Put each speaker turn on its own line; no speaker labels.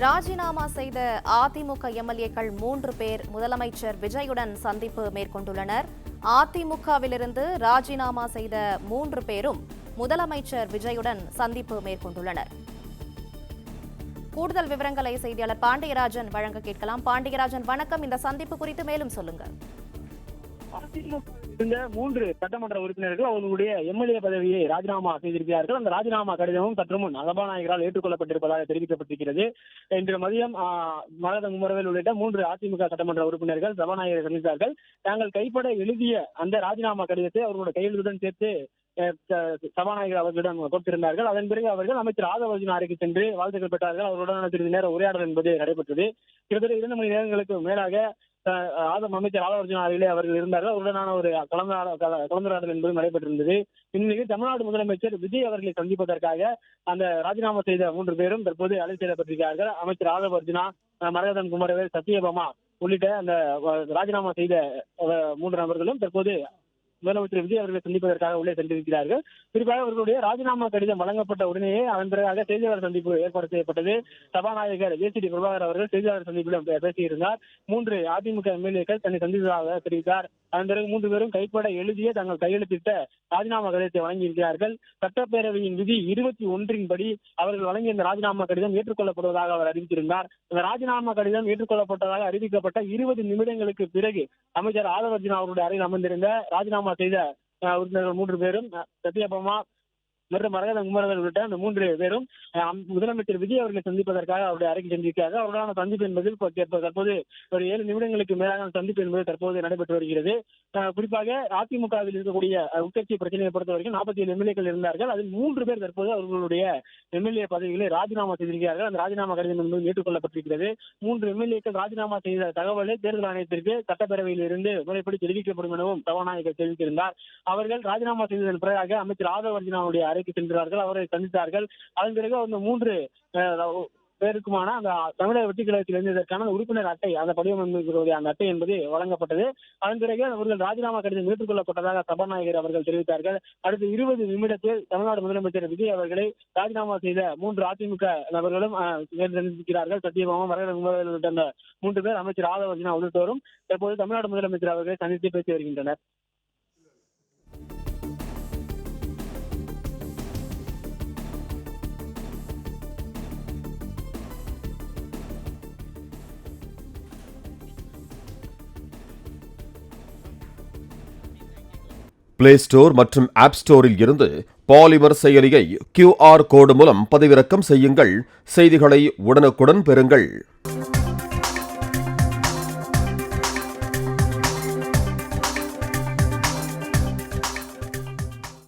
ராஜினாமா செய்த அதிமுக எம்எல்ஏக்கள் 3 பேர் முதலமைச்சர் விஜயுடன் சந்திப்பு மேற்கொண்டுள்ளனர். அதிமுகவிலிருந்து ராஜினாமா செய்த 3 பேரும் முதலமைச்சர் விஜயுடன் சந்திப்பு மேற்கொண்டுள்ளனர். கூடுதல் விவரங்களை செய்தியாளர் பாண்டியராஜன் வழங்க கேட்கலாம். பாண்டியராஜன், வணக்கம். இந்த சந்திப்பு குறித்து மேலும் சொல்லுங்க.
இருந்த 3 சட்டமன்ற உறுப்பினர்கள் அவர்களுடைய எம்எல்ஏ பதவியை ராஜினாமா செய்திருக்கிறார்கள். அந்த ராஜினாமா கடிதமும் சற்று முன் சபாநாயகரால் ஏற்றுக்கொள்ளப்பட்டிருப்பதாக தெரிவிக்கப்பட்டிருக்கிறது. இன்று மதியம் மரகத குமரவேல் உள்ளிட்ட 3 அதிமுக சட்டமன்ற உறுப்பினர்கள் சபாநாயகரை சந்தித்தார்கள். தாங்கள் கைப்பட எழுதிய அந்த ராஜினாமா கடிதத்தை அவர்களுடைய கையெழுத்துடன் சேர்த்து சபாநாயகர் அவர்களிடம் கொடுத்திருந்தார்கள். அதன் பிறகு அவர்கள் அமைச்சர் ஆதவர்ஜுனா அறைக்கு சென்று வாழ்த்துக்கள் பெற்றார்கள். அவர்களுடன் சிறிது நேர உரையாடல் என்பது நடைபெற்றது. கிட்டத்தட்ட 2 மணி நேரங்களுக்கு மேலாக அமைச்சர் ஆதவர்ஜுனா அறையிலே அவர்கள் இருந்தார்கள். அவருடனான ஒரு கலந்துரையாடல் என்பது நடைபெற்றிருந்தது. இந்நிலையில் தமிழ்நாடு முதலமைச்சர் விஜய் அவர்களை சந்திப்பதற்காக அந்த ராஜினாமா செய்த 3 பேரும் தற்போது அழைத்து செல்லப்பட்டிருக்கிறார்கள். அமைச்சர் ஆதவர்ஜுனா, மரகதன் குமரவேல், சத்யபாமா உள்ளிட்ட அந்த ராஜினாமா செய்த 3 நபர்களும் தற்போது முதலமைச்சர் விஜய் அவர்களை சந்திப்பதற்காக உள்ளே சென்றிருக்கிறார்கள். குறிப்பாக அவர்களுடைய ராஜினாமா கடிதம் வழங்கப்பட்ட உடனேயே அதன் பிறகு செய்தியாளர் சந்திப்பு ஏற்பாடு செய்யப்பட்டது. சபாநாயகர் ஜே.சி.டி. பிரபாகர் அவர்கள் செய்தியாளர் சந்திப்பிலும் பேசியிருந்தார். 3 அதிமுக எம்எல்ஏக்கள் தன்னை சந்தித்ததாக தெரிவித்தார். அதன் பிறகு 3 பேரும் கைப்பட எழுதிய தங்கள் கையெழுத்திட்ட ராஜினாமா கடிதத்தை வழங்கியிருக்கிறார்கள். சட்டப்பேரவையின் விதி 21 படி அவர்கள் வழங்கிய இந்த ராஜினாமா கடிதம் ஏற்றுக்கொள்ளப்படுவதாக அவர் அறிவித்திருந்தார். இந்த ராஜினாமா கடிதம் ஏற்றுக்கொள்ளப்பட்டதாக அறிவிக்கப்பட்ட 20 நிமிடங்களுக்கு பிறகு அமைச்சர் ஆதவர்ஜுனா அவருடைய அறையில் அமர்ந்திருந்த ராஜினாமா செய்த உறுப்பினர்கள் 3 பேரும் சத்யபாமா மற்றும் மரகத குமரவேல் உள்ளிட்ட அந்த 3 பேரும் முதலமைச்சர் விஜய் அவர்களை சந்திப்பதற்காக அவருடைய அறைக்கு சென்றிருக்கிறார்கள். அவருடான சந்திப்பு என்பது தற்போது ஒரு 7 நிமிடங்களுக்கு மேலான சந்திப்பு என்பது தற்போது நடைபெற்று வருகிறது. குறிப்பாக அதிமுகவில் இருக்கக்கூடிய உட்கட்சி பிரச்சனையை பொறுத்த வரைக்கும் 47 எம்எல்ஏக்கள் இருந்தார்கள். அதில் 3 பேர் தற்போது அவர்களுடைய எம்எல்ஏ பதவிகளை ராஜினாமா செய்திருக்கிறார்கள். அந்த ராஜினாமா கடிதம் என்பது ஏற்றுக்கொள்ளப்பட்டிருக்கிறது. 3 எம்எல்ஏக்கள் ராஜினாமா செய்த தகவலை தேர்தல் ஆணையத்திற்கு சட்டப்பேரவையில் இருந்து முறைப்படி தெரிவிக்கப்படும் எனவும் சபாநாயகர் தெரிவித்திருந்தார். அவர்கள் ராஜினாமா செய்ததன் பிறகு அமைச்சர் ஆதவர்ஜுனாவுடைய அறைக்கு சென்றார்கள். அவரை சந்தித்தார்கள். அதன் பிறகு அந்த 3 பேருக்குமான அந்த தமிழக வெற்றி கழகத்திலிருந்து இதற்கான உறுப்பினர் அட்டை, அந்த படிவம் அந்த அட்டை என்பது வழங்கப்பட்டது. அதன் பிறகு அவர்கள் ராஜினாமா கடிதம் ஏற்றுக்கொள்ளப்பட்டதாக சபாநாயகர் அவர்கள் தெரிவித்தார்கள். அடுத்த 20 நிமிடத்தில் தமிழ்நாடு முதலமைச்சர் விஜய் அவர்களை ராஜினாமா செய்த 3 அதிமுக நபர்களும் சந்திக்கிறார்கள். சத்யபாமா, மரகத குமரவேல் உள்ளிட்ட அந்த 3 பேர், அமைச்சர் ஆதவர்ஜுனா உள்ளிட்டோரும் தற்போது தமிழ்நாடு முதலமைச்சர் அவர்களை சந்தித்து பேசி வருகின்றனர்.
பிளே ஸ்டோர் மற்றும் ஆப் ஸ்டோரில் இருந்து பாலிமர் செயலியை QR கோடு மூலம் பதிவிறக்கம் செய்யுங்கள். செய்திகளை உடனுக்குடன் பெறுங்கள்.